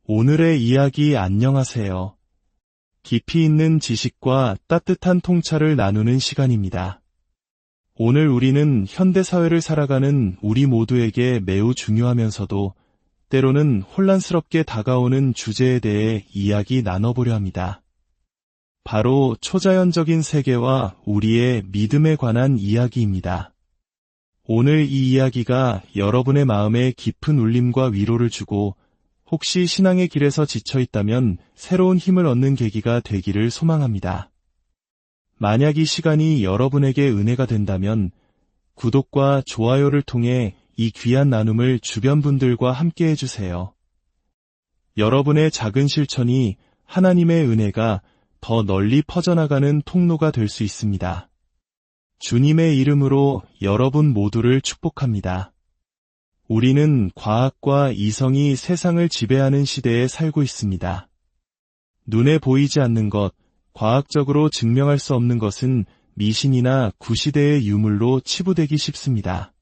오늘의 이야기 안녕하세요. 깊이 있는 지식과 따뜻한 통찰을 나누는 시간입니다. 오늘 우리는 현대사회를 살아가는 우리 모두에게 매우 중요하면서도 때로는 혼란스럽게 다가오는 주제에 대해 이야기 나눠보려 합니다. 바로 초자연적인 세계와 우리의 믿음에 관한 이야기입니다. 오늘 이 이야기가 여러분의 마음에 깊은 울림과 위로를 주고 혹시 신앙의 길에서 지쳐있다면 새로운 힘을 얻는 계기가 되기를 소망합니다. 만약 이 시간이 여러분에게 은혜가 된다면 구독과 좋아요를 통해 이 귀한 나눔을 주변 분들과 함께 해주세요. 여러분의 작은 실천이 하나님의 은혜가 더 널리 퍼져나가는 통로가 될 수 있습니다. 주님의 이름으로 여러분 모두를 축복합니다. 우리는 과학과 이성이 세상을 지배하는 시대에 살고 있습니다. 눈에 보이지 않는 것, 과학적으로 증명할 수 없는 것은 미신이나 구시대의 유물로 치부되기 쉽습니다.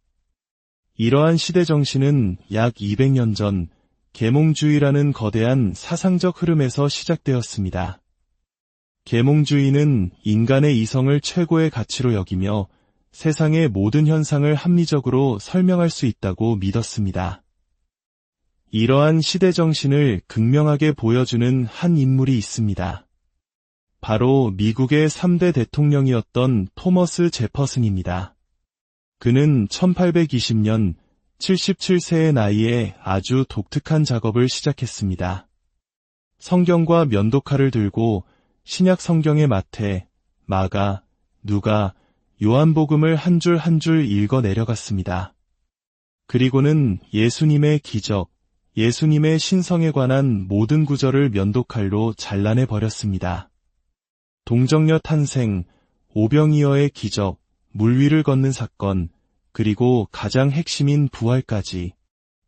이러한 시대 정신은 약 200년 전 계몽주의라는 거대한 사상적 흐름에서 시작되었습니다. 계몽주의는 인간의 이성을 최고의 가치로 여기며 세상의 모든 현상을 합리적으로 설명할 수 있다고 믿었습니다. 이러한 시대 정신을 극명하게 보여주는 한 인물이 있습니다. 바로 미국의 3대 대통령이었던 토머스 제퍼슨입니다. 그는 1820년 77세의 나이에 아주 독특한 작업을 시작했습니다. 성경과 면도칼을 들고 신약 성경의 마태, 마가, 누가, 요한복음을 한 줄 한 줄 읽어 내려갔습니다. 그리고는 예수님의 기적, 예수님의 신성에 관한 모든 구절을 면도칼로 잘라내 버렸습니다. 동정녀 탄생, 오병이어의 기적, 물 위를 걷는 사건, 그리고 가장 핵심인 부활까지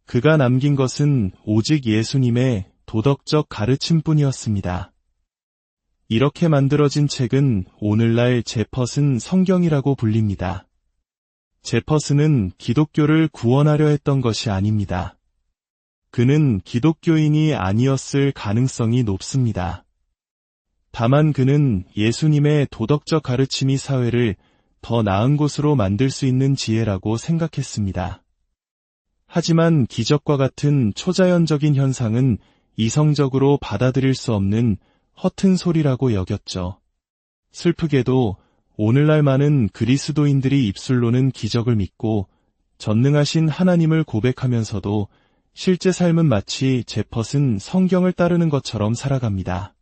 그가 남긴 것은 오직 예수님의 도덕적 가르침뿐이었습니다. 이렇게 만들어진 책은 오늘날 제퍼슨 성경이라고 불립니다. 제퍼슨은 기독교를 구원하려 했던 것이 아닙니다. 그는 기독교인이 아니었을 가능성이 높습니다. 다만 그는 예수님의 도덕적 가르침이 사회를 더 나은 곳으로 만들 수 있는 지혜라고 생각했습니다. 하지만 기적과 같은 초자연적인 현상은 이성적으로 받아들일 수 없는 허튼 소리라고 여겼죠. 슬프게도 오늘날 많은 그리스도인들이 입술로는 기적을 믿고 전능하신 하나님을 고백하면서도 실제 삶은 마치 제퍼슨 성경을 따르는 것처럼 살아갑니다.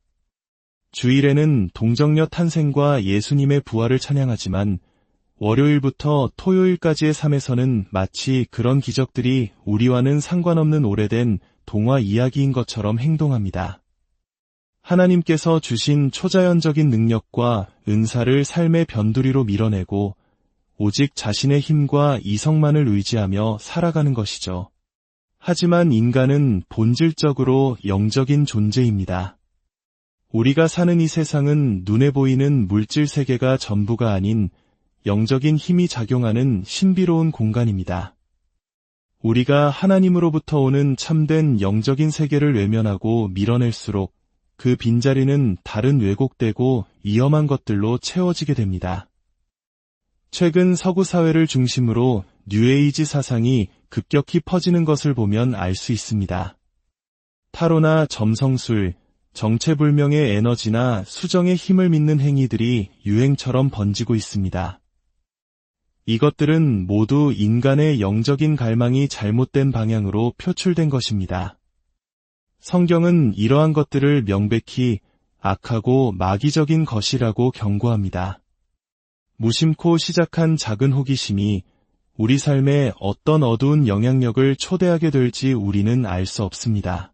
주일에는 동정녀 탄생과 예수님의 부활을 찬양하지만 월요일부터 토요일까지의 삶에서는 마치 그런 기적들이 우리와는 상관없는 오래된 동화 이야기인 것처럼 행동합니다. 하나님께서 주신 초자연적인 능력과 은사를 삶의 변두리로 밀어내고 오직 자신의 힘과 이성만을 의지하며 살아가는 것이죠. 하지만 인간은 본질적으로 영적인 존재입니다. 우리가 사는 이 세상은 눈에 보이는 물질 세계가 전부가 아닌 영적인 힘이 작용하는 신비로운 공간입니다. 우리가 하나님으로부터 오는 참된 영적인 세계를 외면하고 밀어낼수록 그 빈자리는 다른 왜곡되고 위험한 것들로 채워지게 됩니다. 최근 서구 사회를 중심으로 뉴에이지 사상이 급격히 퍼지는 것을 보면 알 수 있습니다. 타로나 점성술, 정체불명의 에너지나 수정의 힘을 믿는 행위들이 유행처럼 번지고 있습니다. 이것들은 모두 인간의 영적인 갈망이 잘못된 방향으로 표출된 것입니다. 성경은 이러한 것들을 명백히 악하고 마귀적인 것이라고 경고합니다. 무심코 시작한 작은 호기심이 우리 삶에 어떤 어두운 영향력을 초대하게 될지 우리는 알 수 없습니다.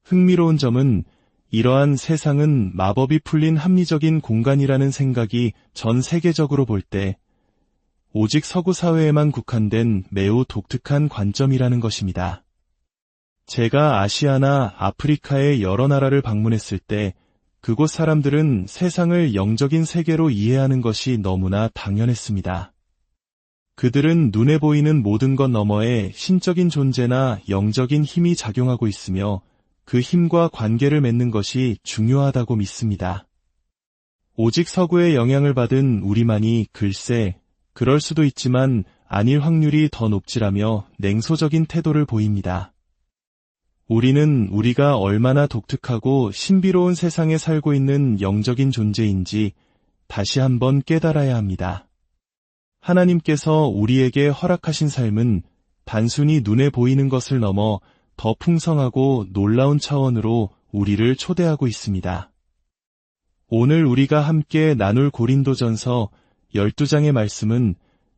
흥미로운 점은 이러한 세상은 마법이 풀린 합리적인 공간이라는 생각이 전 세계적으로 볼 때 오직 서구 사회에만 국한된 매우 독특한 관점이라는 것입니다. 제가 아시아나 아프리카의 여러 나라를 방문했을 때 그곳 사람들은 세상을 영적인 세계로 이해하는 것이 너무나 당연했습니다. 그들은 눈에 보이는 모든 것 너머에 신적인 존재나 영적인 힘이 작용하고 있으며 그 힘과 관계를 맺는 것이 중요하다고 믿습니다. 오직 서구의 영향을 받은 우리만이 글쎄, 그럴 수도 있지만 아닐 확률이 더 높지라며 냉소적인 태도를 보입니다. 우리는 우리가 얼마나 독특하고 신비로운 세상에 살고 있는 영적인 존재인지 다시 한번 깨달아야 합니다. 하나님께서 우리에게 허락하신 삶은 단순히 눈에 보이는 것을 넘어 더 풍성하고 놀라운 차원으로 우리를 초대하고 있습니다. 오늘 우리가 함께 나눌 고린도전서 12장의 말씀은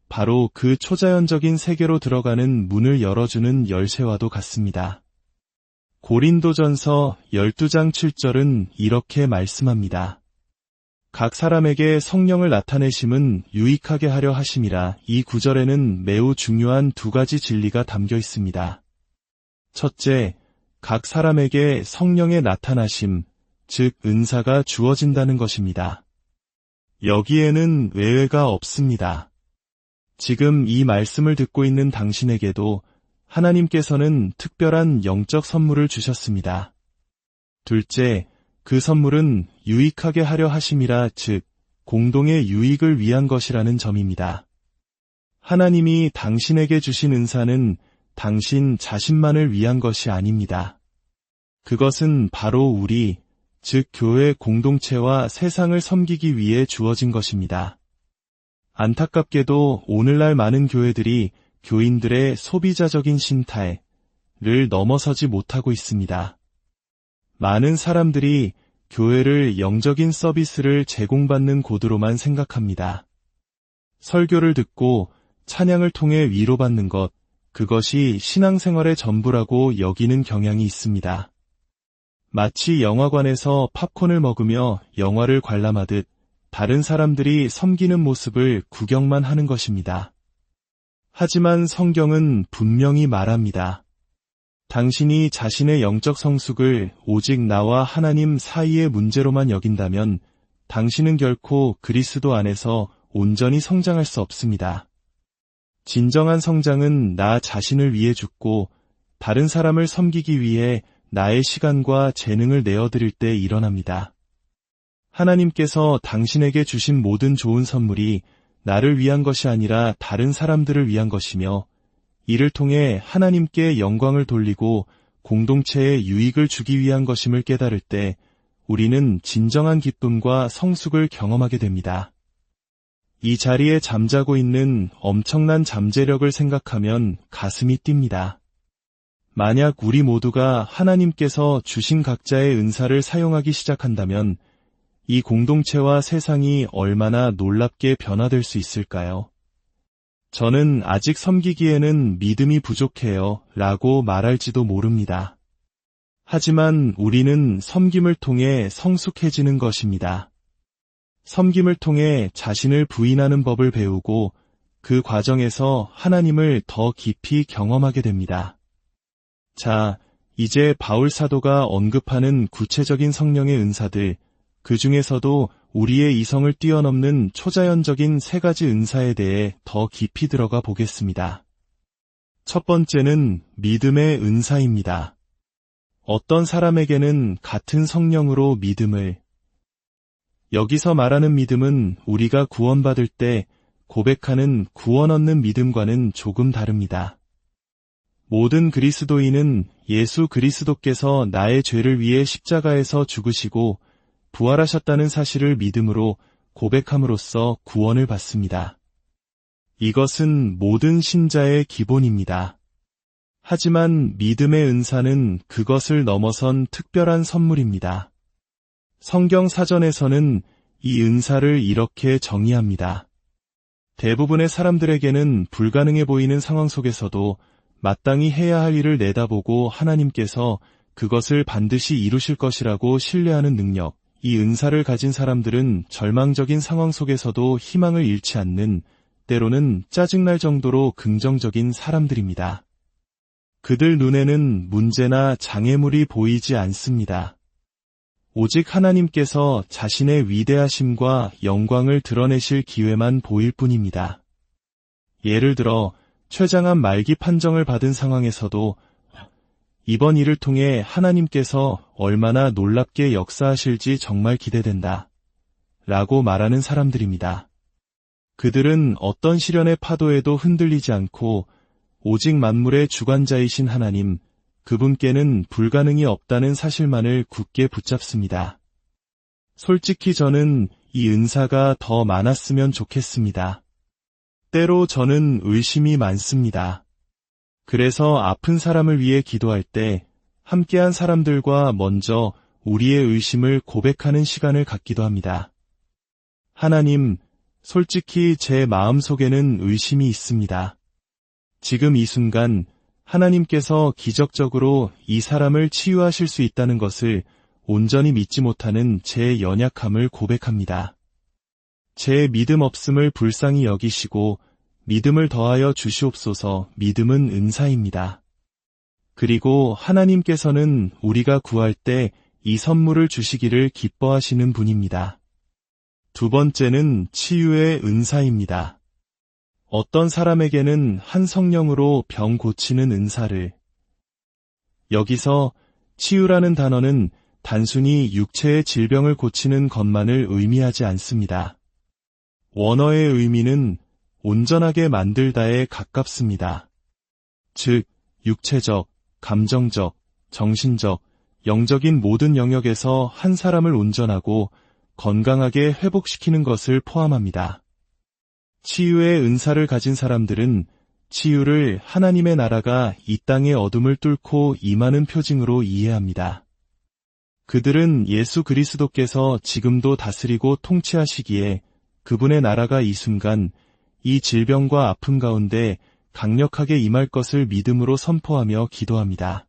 바로 그 초자연적인 세계로 들어가는 문을 열어주는 열쇠와도 같습니다. 고린도전서 12장 7절은 이렇게 말씀합니다. 각 사람에게 성령을 나타내심은 유익하게 하려 하심이라. 이 구절에는 매우 중요한 두 가지 진리가 담겨 있습니다. 첫째, 각 사람에게 성령의 나타나심, 즉 은사가 주어진다는 것입니다. 여기에는 외회가 없습니다. 지금 이 말씀을 듣고 있는 당신에게도 하나님께서는 특별한 영적 선물을 주셨습니다. 둘째, 그 선물은 유익하게 하려 하심이라, 즉 공동의 유익을 위한 것이라는 점입니다. 하나님이 당신에게 주신 은사는 당신 자신만을 위한 것이 아닙니다. 그것은 바로 우리, 즉 교회 공동체와 세상을 섬기기 위해 주어진 것입니다. 안타깝게도 오늘날 많은 교회들이 교인들의 소비자적인 신태를 넘어서지 못하고 있습니다. 많은 사람들이 교회를 영적인 서비스를 제공받는 곳으로만 생각합니다. 설교를 듣고 찬양을 통해 위로받는 것, 그것이 신앙생활의 전부라고 여기는 경향이 있습니다. 마치 영화관에서 팝콘을 먹으며 영화를 관람하듯 다른 사람들이 섬기는 모습을 구경만 하는 것입니다. 하지만 성경은 분명히 말합니다. 당신이 자신의 영적 성숙을 오직 나와 하나님 사이의 문제로만 여긴다면 당신은 결코 그리스도 안에서 온전히 성장할 수 없습니다. 진정한 성장은 나 자신을 위해 죽고 다른 사람을 섬기기 위해 나의 시간과 재능을 내어드릴 때 일어납니다. 하나님께서 당신에게 주신 모든 좋은 선물이 나를 위한 것이 아니라 다른 사람들을 위한 것이며 이를 통해 하나님께 영광을 돌리고 공동체에 유익을 주기 위한 것임을 깨달을 때 우리는 진정한 기쁨과 성숙을 경험하게 됩니다. 이 자리에 잠자고 있는 엄청난 잠재력을 생각하면 가슴이 뜁니다. 만약 우리 모두가 하나님께서 주신 각자의 은사를 사용하기 시작한다면 이 공동체와 세상이 얼마나 놀랍게 변화될 수 있을까요? 저는 아직 섬기기에는 믿음이 부족해요 라고 말할지도 모릅니다. 하지만 우리는 섬김을 통해 성숙해지는 것입니다. 섬김을 통해 자신을 부인하는 법을 배우고 그 과정에서 하나님을 더 깊이 경험하게 됩니다. 자, 이제 바울 사도가 언급하는 구체적인 성령의 은사들, 그 중에서도 우리의 이성을 뛰어넘는 초자연적인 세 가지 은사에 대해 더 깊이 들어가 보겠습니다. 첫 번째는 믿음의 은사입니다. 어떤 사람에게는 같은 성령으로 믿음을, 여기서 말하는 믿음은 우리가 구원받을 때 고백하는 구원 얻는 믿음과는 조금 다릅니다. 모든 그리스도인은 예수 그리스도께서 나의 죄를 위해 십자가에서 죽으시고 부활하셨다는 사실을 믿음으로 고백함으로써 구원을 받습니다. 이것은 모든 신자의 기본입니다. 하지만 믿음의 은사는 그것을 넘어선 특별한 선물입니다. 성경 사전에서는 이 은사를 이렇게 정의합니다. 대부분의 사람들에게는 불가능해 보이는 상황 속에서도 마땅히 해야 할 일을 내다보고 하나님께서 그것을 반드시 이루실 것이라고 신뢰하는 능력, 이 은사를 가진 사람들은 절망적인 상황 속에서도 희망을 잃지 않는, 때로는 짜증날 정도로 긍정적인 사람들입니다. 그들 눈에는 문제나 장애물이 보이지 않습니다. 오직 하나님께서 자신의 위대하심과 영광을 드러내실 기회만 보일 뿐입니다. 예를 들어 최장한 말기 판정을 받은 상황에서도 이번 일을 통해 하나님께서 얼마나 놀랍게 역사하실지 정말 기대된다. 라고 말하는 사람들입니다. 그들은 어떤 시련의 파도에도 흔들리지 않고 오직 만물의 주관자이신 하나님, 그분께는 불가능이 없다는 사실만을 굳게 붙잡습니다. 솔직히 저는 이 은사가 더 많았으면 좋겠습니다. 때로 저는 의심이 많습니다. 그래서 아픈 사람을 위해 기도할 때 함께한 사람들과 먼저 우리의 의심을 고백하는 시간을 갖기도 합니다. 하나님, 솔직히 제 마음속에는 의심이 있습니다. 지금 이 순간 하나님께서 기적적으로 이 사람을 치유하실 수 있다는 것을 온전히 믿지 못하는 제 연약함을 고백합니다. 제 믿음 없음을 불쌍히 여기시고 믿음을 더하여 주시옵소서. 믿음은 은사입니다. 그리고 하나님께서는 우리가 구할 때 이 선물을 주시기를 기뻐하시는 분입니다. 두 번째는 치유의 은사입니다. 어떤 사람에게는 한 성령으로 병 고치는 은사를. 여기서 치유라는 단어는 단순히 육체의 질병을 고치는 것만을 의미하지 않습니다. 원어의 의미는 온전하게 만들다에 가깝습니다. 즉, 육체적, 감정적, 정신적, 영적인 모든 영역에서 한 사람을 온전하고 건강하게 회복시키는 것을 포함합니다. 치유의 은사를 가진 사람들은 치유를 하나님의 나라가 이 땅의 어둠을 뚫고 임하는 표징으로 이해합니다. 그들은 예수 그리스도께서 지금도 다스리고 통치하시기에 그분의 나라가 이 순간 이 질병과 아픔 가운데 강력하게 임할 것을 믿음으로 선포하며 기도합니다.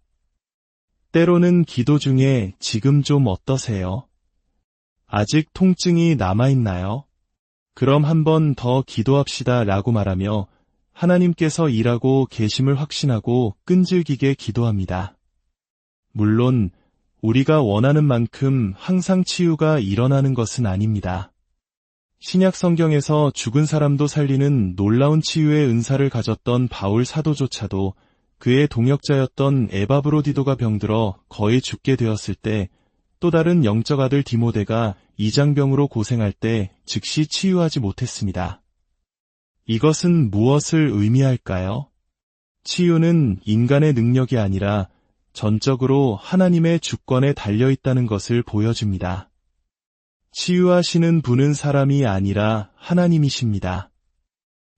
때로는 기도 중에 지금 좀 어떠세요? 아직 통증이 남아있나요? 그럼 한 번 더 기도합시다 라고 말하며 하나님께서 일하고 계심을 확신하고 끈질기게 기도합니다. 물론 우리가 원하는 만큼 항상 치유가 일어나는 것은 아닙니다. 신약 성경에서 죽은 사람도 살리는 놀라운 치유의 은사를 가졌던 바울 사도조차도 그의 동역자였던 에바브로디도가 병들어 거의 죽게 되었을 때 또 다른 영적 아들 디모데가 이장병으로 고생할 때 즉시 치유하지 못했습니다. 이것은 무엇을 의미할까요? 치유는 인간의 능력이 아니라 전적으로 하나님의 주권에 달려있다는 것을 보여줍니다. 치유하시는 분은 사람이 아니라 하나님이십니다.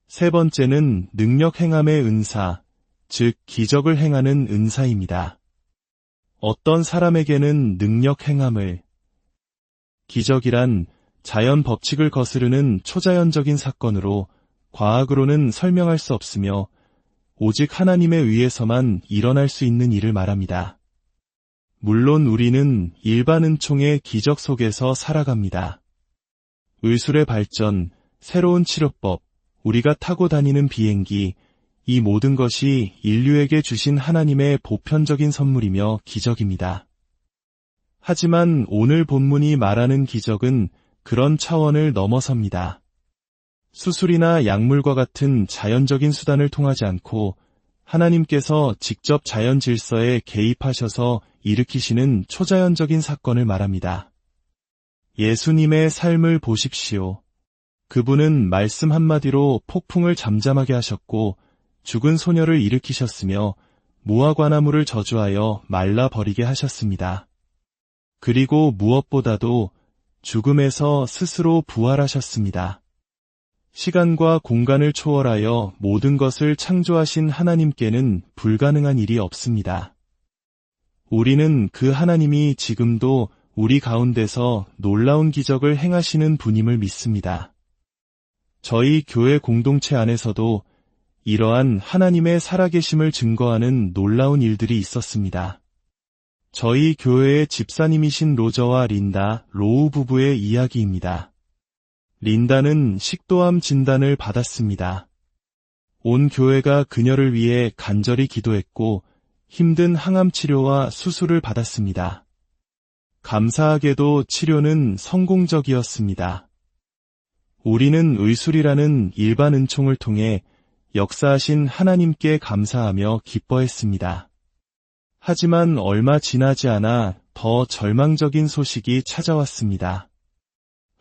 세 번째는 능력 행함의 은사, 즉 기적을 행하는 은사입니다. 어떤 사람에게는 능력 행함을, 기적이란 자연 법칙을 거스르는 초자연적인 사건으로 과학으로는 설명할 수 없으며 오직 하나님에 의해서만 일어날 수 있는 일을 말합니다. 물론 우리는 일반 은총의 기적 속에서 살아갑니다. 의술의 발전, 새로운 치료법, 우리가 타고 다니는 비행기, 이 모든 것이 인류에게 주신 하나님의 보편적인 선물이며 기적입니다. 하지만 오늘 본문이 말하는 기적은 그런 차원을 넘어섭니다. 수술이나 약물과 같은 자연적인 수단을 통하지 않고 하나님께서 직접 자연 질서에 개입하셔서 일으키시는 초자연적인 사건을 말합니다. 예수님의 삶을 보십시오. 그분은 말씀 한마디로 폭풍을 잠잠하게 하셨고 죽은 소녀를 일으키셨으며 무화과나무를 저주하여 말라버리게 하셨습니다. 그리고 무엇보다도 죽음에서 스스로 부활하셨습니다. 시간과 공간을 초월하여 모든 것을 창조하신 하나님께는 불가능한 일이 없습니다. 우리는 그 하나님이 지금도 우리 가운데서 놀라운 기적을 행하시는 분임을 믿습니다. 저희 교회 공동체 안에서도 이러한 하나님의 살아계심을 증거하는 놀라운 일들이 있었습니다. 저희 교회의 집사님이신 로저와 린다, 로우 부부의 이야기입니다. 린다는 식도암 진단을 받았습니다. 온 교회가 그녀를 위해 간절히 기도했고 힘든 항암 치료와 수술을 받았습니다. 감사하게도 치료는 성공적이었습니다. 우리는 의술이라는 일반 은총을 통해 역사하신 하나님께 감사하며 기뻐했습니다. 하지만 얼마 지나지 않아 더 절망적인 소식이 찾아왔습니다.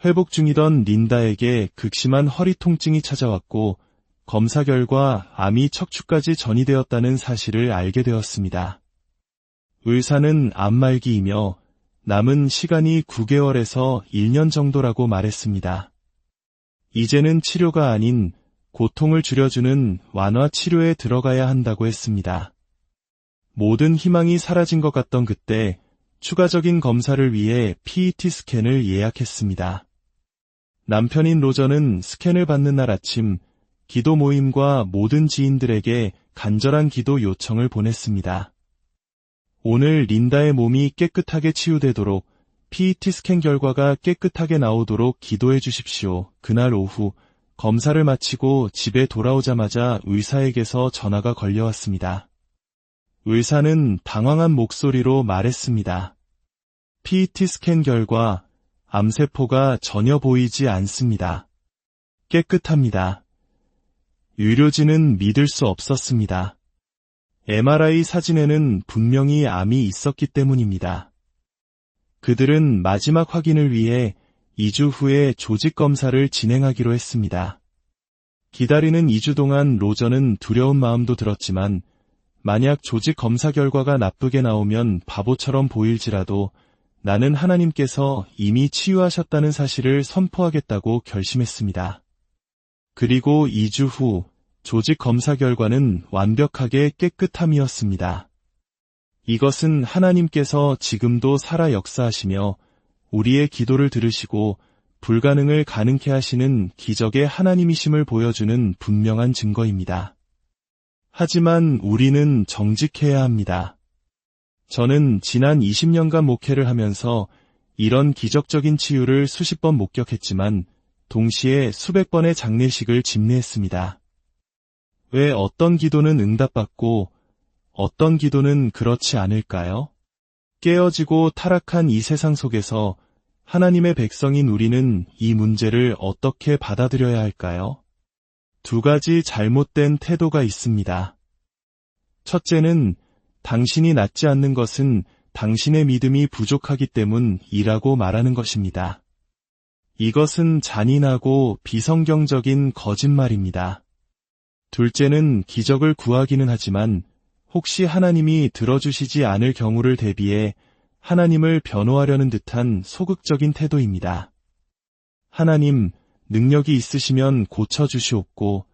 회복 중이던 린다에게 극심한 허리 통증이 찾아왔고 검사 결과 암이 척추까지 전이되었다는 사실을 알게 되었습니다. 의사는 암말기이며 남은 시간이 9개월에서 1년 정도라고 말했습니다. 이제는 치료가 아닌 고통을 줄여주는 완화 치료에 들어가야 한다고 했습니다. 모든 희망이 사라진 것 같던 그때 추가적인 검사를 위해 PET 스캔을 예약했습니다. 남편인 로저는 스캔을 받는 날 아침 기도 모임과 모든 지인들에게 간절한 기도 요청을 보냈습니다. 오늘 린다의 몸이 깨끗하게 치유되도록 PET 스캔 결과가 깨끗하게 나오도록 기도해 주십시오. 그날 오후 검사를 마치고 집에 돌아오자마자 의사에게서 전화가 걸려왔습니다. 의사는 당황한 목소리로 말했습니다. PET 스캔 결과 암세포가 전혀 보이지 않습니다. 깨끗합니다. 의료진은 믿을 수 없었습니다. MRI 사진에는 분명히 암이 있었기 때문입니다. 그들은 마지막 확인을 위해 2주 후에 조직 검사를 진행하기로 했습니다. 기다리는 2주 동안 로저는 두려운 마음도 들었지만 만약 조직 검사 결과가 나쁘게 나오면 바보처럼 보일지라도 나는 하나님께서 이미 치유하셨다는 사실을 선포하겠다고 결심했습니다. 그리고 2주 후 조직 검사 결과는 완벽하게 깨끗함이었습니다. 이것은 하나님께서 지금도 살아 역사하시며 우리의 기도를 들으시고 불가능을 가능케 하시는 기적의 하나님이심을 보여주는 분명한 증거입니다. 하지만 우리는 정직해야 합니다. 저는 지난 20년간 목회를 하면서 이런 기적적인 치유를 수십 번 목격했지만 동시에 수백 번의 장례식을 집례했습니다. 왜 어떤 기도는 응답받고 어떤 기도는 그렇지 않을까요? 깨어지고 타락한 이 세상 속에서 하나님의 백성인 우리는 이 문제를 어떻게 받아들여야 할까요? 두 가지 잘못된 태도가 있습니다. 첫째는 당신이 낫지 않는 것은 당신의 믿음이 부족하기 때문이라고 말하는 것입니다. 이것은 잔인하고 비성경적인 거짓말입니다. 둘째는 기적을 구하기는 하지만 혹시 하나님이 들어주시지 않을 경우를 대비해 하나님을 변호하려는 듯한 소극적인 태도입니다. 하나님, 능력이 있으시면 고쳐주시옵고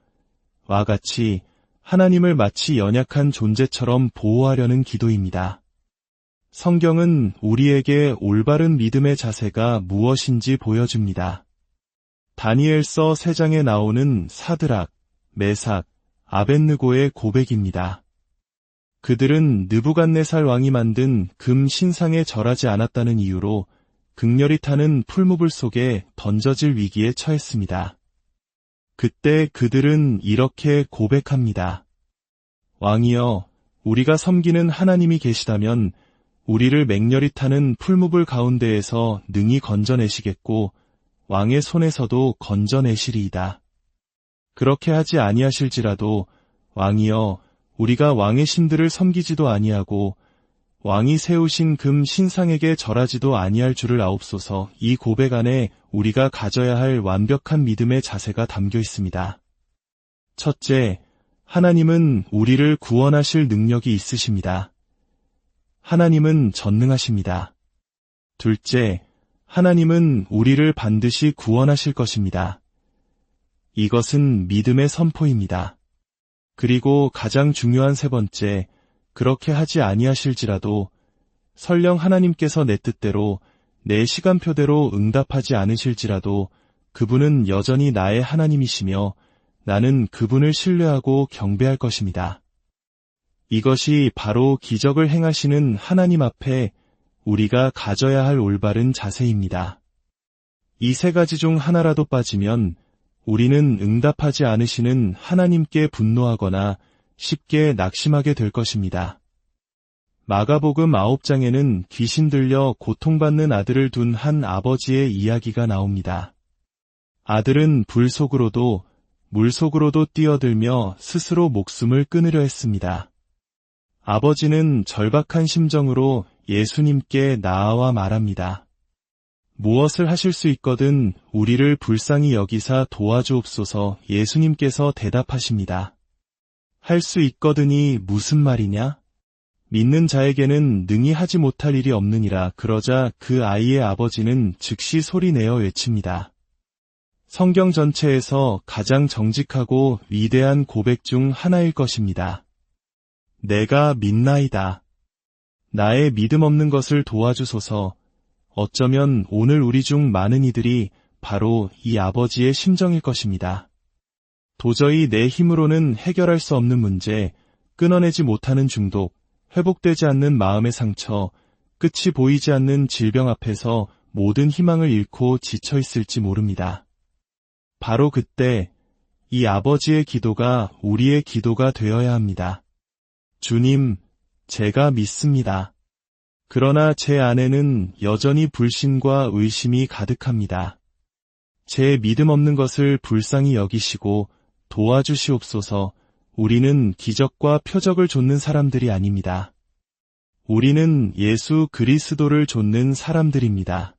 와 같이 하나님을 마치 연약한 존재처럼 보호하려는 기도입니다. 성경은 우리에게 올바른 믿음의 자세가 무엇인지 보여줍니다. 다니엘서 3장에 나오는 사드락, 메삭, 아벳느고의 고백입니다. 그들은 느부갓네살 왕이 만든 금 신상에 절하지 않았다는 이유로 극렬히 타는 풀무불 속에 던져질 위기에 처했습니다. 그때 그들은 이렇게 고백합니다. 왕이여, 우리가 섬기는 하나님이 계시다면 우리를 맹렬히 타는 풀무불 가운데에서 능히 건져내시겠고 왕의 손에서도 건져내시리이다. 그렇게 하지 아니하실지라도 왕이여, 우리가 왕의 신들을 섬기지도 아니하고 왕이 세우신 금 신상에게 절하지도 아니할 줄을 아옵소서. 이 고백 안에 우리가 가져야 할 완벽한 믿음의 자세가 담겨 있습니다. 첫째, 하나님은 우리를 구원하실 능력이 있으십니다. 하나님은 전능하십니다. 둘째, 하나님은 우리를 반드시 구원하실 것입니다. 이것은 믿음의 선포입니다. 그리고 가장 중요한 세 번째, 그렇게 하지 아니하실지라도 설령 하나님께서 내 뜻대로 내 시간표대로 응답하지 않으실지라도 그분은 여전히 나의 하나님이시며 나는 그분을 신뢰하고 경배할 것입니다. 이것이 바로 기적을 행하시는 하나님 앞에 우리가 가져야 할 올바른 자세입니다. 이 세 가지 중 하나라도 빠지면 우리는 응답하지 않으시는 하나님께 분노하거나 쉽게 낙심하게 될 것입니다. 마가복음 9장에는 귀신 들려 고통받는 아들을 둔 한 아버지의 이야기가 나옵니다. 아들은 불 속으로도 물 속으로도 뛰어들며 스스로 목숨을 끊으려 했습니다. 아버지는 절박한 심정으로 예수님께 나아와 말합니다. 무엇을 하실 수 있거든 우리를 불쌍히 여기사 도와주옵소서. 예수님께서 대답하십니다. 할 수 있거든이 무슨 말이냐? 믿는 자에게는 능히 하지 못할 일이 없느니라. 그러자 그 아이의 아버지는 즉시 소리내어 외칩니다. 성경 전체에서 가장 정직하고 위대한 고백 중 하나일 것입니다. 내가 믿나이다. 나의 믿음 없는 것을 도와주소서. 어쩌면 오늘 우리 중 많은 이들이 바로 이 아버지의 심정일 것입니다. 도저히 내 힘으로는 해결할 수 없는 문제, 끊어내지 못하는 중독, 회복되지 않는 마음의 상처, 끝이 보이지 않는 질병 앞에서 모든 희망을 잃고 지쳐 있을지 모릅니다. 바로 그때 이 아버지의 기도가 우리의 기도가 되어야 합니다. 주님, 제가 믿습니다. 그러나 제 안에는 여전히 불신과 의심이 가득합니다. 제 믿음 없는 것을 불쌍히 여기시고 도와주시옵소서. 우리는 기적과 표적을 좇는 사람들이 아닙니다. 우리는 예수 그리스도를 좇는 사람들입니다.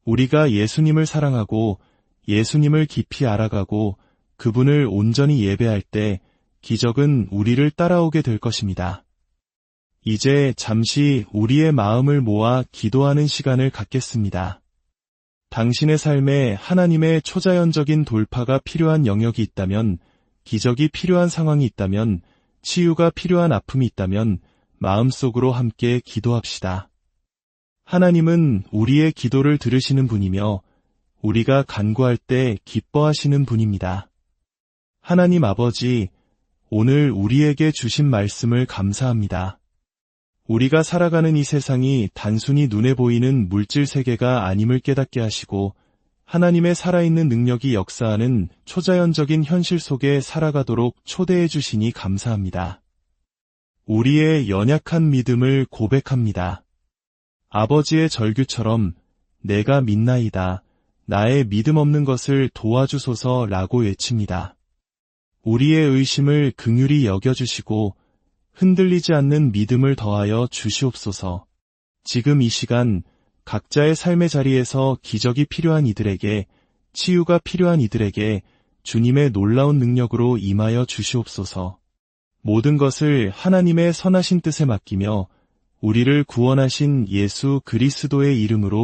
우리가 예수님을 사랑하고 예수님을 깊이 알아가고 그분을 온전히 예배할 때 기적은 우리를 따라오게 될 것입니다. 이제 잠시 우리의 마음을 모아 기도하는 시간을 갖겠습니다. 당신의 삶에 하나님의 초자연적인 돌파가 필요한 영역이 있다면, 기적이 필요한 상황이 있다면, 치유가 필요한 아픔이 있다면 마음속으로 함께 기도합시다. 하나님은 우리의 기도를 들으시는 분이며 우리가 간구할 때 기뻐하시는 분입니다. 하나님 아버지, 오늘 우리에게 주신 말씀을 감사합니다. 우리가 살아가는 이 세상이 단순히 눈에 보이는 물질 세계가 아님을 깨닫게 하시고 하나님의 살아있는 능력이 역사하는 초자연적인 현실 속에 살아가도록 초대해 주시니 감사합니다. 우리의 연약한 믿음을 고백합니다. 아버지의 절규처럼 내가 믿나이다. 나의 믿음 없는 것을 도와주소서라고 외칩니다. 우리의 의심을 긍휼히 여겨주시고 흔들리지 않는 믿음을 더하여 주시옵소서. 지금 이 시간 각자의 삶의 자리에서 기적이 필요한 이들에게, 치유가 필요한 이들에게 주님의 놀라운 능력으로 임하여 주시옵소서. 모든 것을 하나님의 선하신 뜻에 맡기며 우리를 구원하신 예수 그리스도의 이름으로